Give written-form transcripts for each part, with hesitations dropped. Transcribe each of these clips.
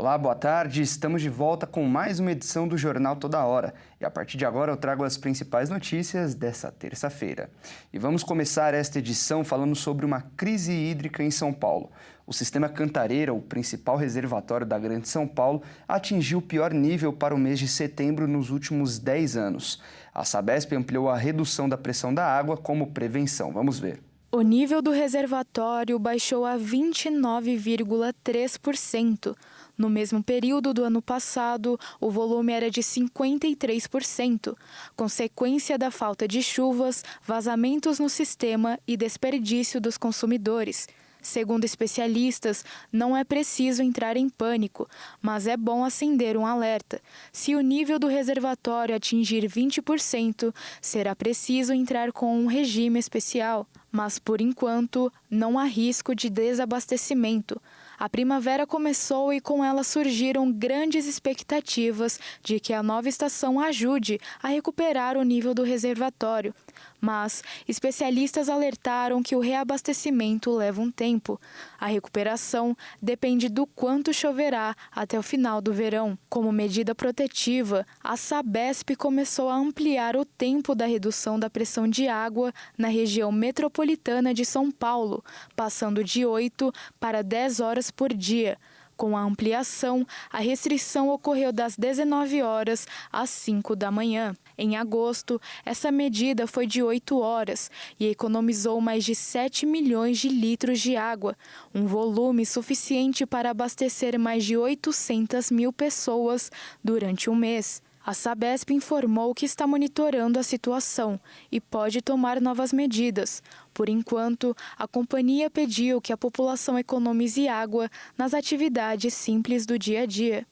Olá, boa tarde. Estamos de volta com mais uma edição do Jornal Toda Hora. E a partir de agora eu trago as principais notícias dessa terça-feira. E vamos começar esta edição falando sobre uma crise hídrica em São Paulo. O sistema Cantareira, o principal reservatório da Grande São Paulo, atingiu o pior nível para o mês de setembro nos últimos 10 anos. A Sabesp ampliou a redução da pressão da água como prevenção. Vamos ver. O nível do reservatório baixou a 29,3%. No mesmo período do ano passado, o volume era de 53%, consequência da falta de chuvas, vazamentos no sistema e desperdício dos consumidores. Segundo especialistas, não é preciso entrar em pânico, mas é bom acender um alerta. Se o nível do reservatório atingir 20%, será preciso entrar com um regime especial. Mas, por enquanto, não há risco de desabastecimento. A primavera começou e com ela surgiram grandes expectativas de que a nova estação ajude a recuperar o nível do reservatório. Mas especialistas alertaram que o reabastecimento leva um tempo. A recuperação depende do quanto choverá até o final do verão. Como medida protetiva, a Sabesp começou a ampliar o tempo da redução da pressão de água na região metropolitana de São Paulo, passando de 8 para 10 horas por dia. Com a ampliação, a restrição ocorreu das 19 horas às 5 da manhã. Em agosto, essa medida foi de 8 horas e economizou mais de 7 milhões de litros de água, um volume suficiente para abastecer mais de 800 mil pessoas durante um mês. A Sabesp informou que está monitorando a situação e pode tomar novas medidas. Por enquanto, a companhia pediu que a população economize água nas atividades simples do dia a dia.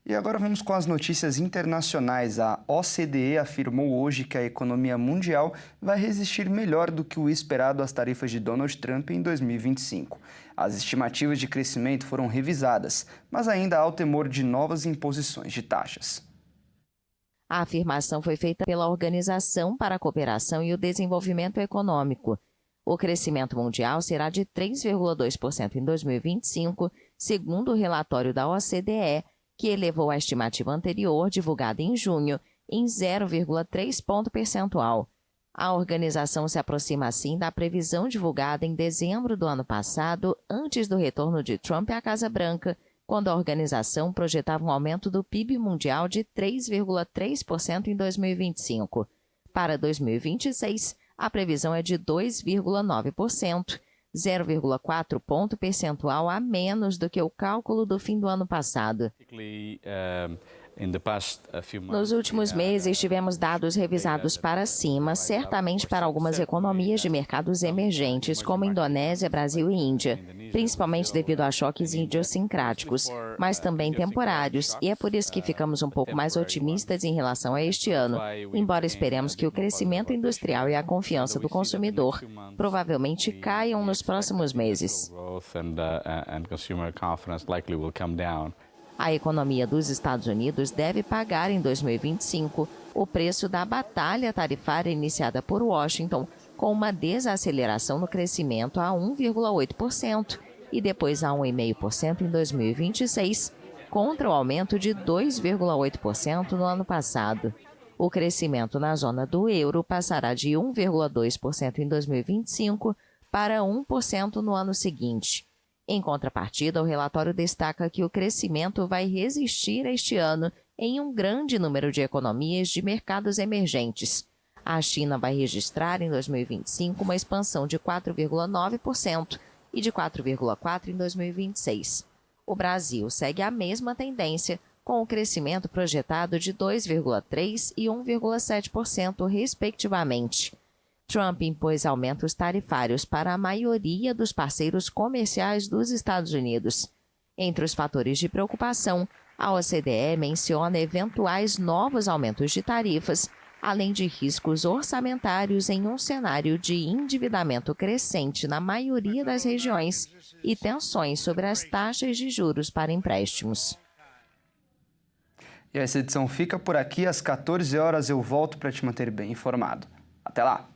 E agora vamos com as notícias internacionais. A OCDE afirmou hoje que a economia mundial vai resistir melhor do que o esperado às tarifas de Donald Trump em 2025. As estimativas de crescimento foram revisadas, mas ainda há o temor de novas imposições de taxas. A afirmação foi feita pela Organização para a Cooperação e o Desenvolvimento Econômico. O crescimento mundial será de 3,2% em 2025, segundo o relatório da OCDE, que elevou a estimativa anterior, divulgada em junho, em 0,3 ponto percentual. A organização se aproxima, assim, da previsão divulgada em dezembro do ano passado, antes do retorno de Trump à Casa Branca, quando a organização projetava um aumento do PIB mundial de 3,3% em 2025. Para 2026, a previsão é de 2,9%, 0,4 ponto percentual a menos do que o cálculo do fim do ano passado. Nos últimos meses, tivemos dados revisados para cima, certamente para algumas economias de mercados emergentes, como Indonésia, Brasil e Índia, principalmente devido a choques idiosincráticos, mas também temporários, e é por isso que ficamos um pouco mais otimistas em relação a este ano, embora esperemos que o crescimento industrial e a confiança do consumidor provavelmente caiam nos próximos meses. A economia dos Estados Unidos deve pagar em 2025 o preço da batalha tarifária iniciada por Washington, com uma desaceleração no crescimento a 1,8% e depois a 1,5% em 2026, contra o aumento de 2,8% no ano passado. O crescimento na zona do euro passará de 1,2% em 2025 para 1% no ano seguinte. Em contrapartida, o relatório destaca que o crescimento vai resistir este ano em um grande número de economias de mercados emergentes. A China vai registrar em 2025 uma expansão de 4,9% e de 4,4% em 2026. O Brasil segue a mesma tendência, com o crescimento projetado de 2,3% e 1,7%, respectivamente. Trump impôs aumentos tarifários para a maioria dos parceiros comerciais dos Estados Unidos. Entre os fatores de preocupação, a OCDE menciona eventuais novos aumentos de tarifas, além de riscos orçamentários em um cenário de endividamento crescente na maioria das regiões e tensões sobre as taxas de juros para empréstimos. E essa edição fica por aqui. Às 14 horas eu volto para te manter bem informado. Até lá!